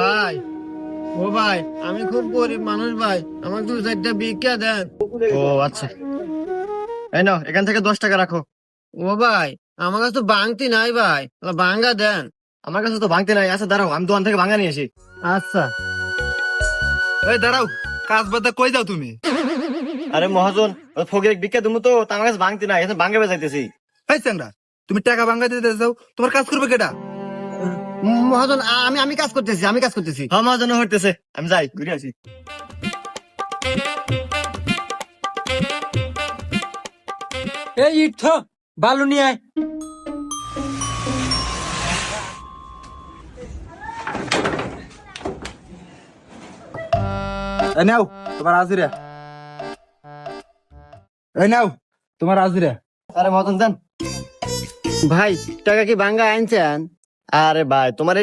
ভাই, ও ভাই, আমি খুব গরিব মানুষ ভাই, আমাকে 2-4টা ভিক্ষা দেন। ও আচ্ছা, এই নাও এখান থেকে 10 টাকা রাখো। ও ভাই, আমার কাছে তো বাংতি নাই ভাই, ভাঙ্গা দেন। আমার কাছে তো ভাঙতে নাই। আচ্ছা দাঁড়াও, আমি দোকান থেকে ভাঙা নিয়ে আসি। আচ্ছা। এই দাঁড়াও, কাজ বাদে কই যাও তুমি? আরে মহাজন, ওই ফকির ভিক্ষা তুমি তো তা আমার কাছে ভাঙতে নাই, এখন ভাঙে বেজাইতেছি। এই চ্যাংড়া, তুমি টাকা ভাঙাই দিতে যাও, তোমার কাজ করবে কেটা? মহাজন, আমি কাজ করতেছি, আমি কাজ করতেছি। হ্যাঁ মহাজন হইতেছে, আমি যাই ঘুরে আসি। এই ইট বালু নিয়ে আয়। এই নাও তোমার হাজিরা। এই নাও তোমার হাজিরা। আরে মহাজন দেন। ভাই, টাকা কি ভাঙ্গা আনছেন? আরে ভাই, তোমার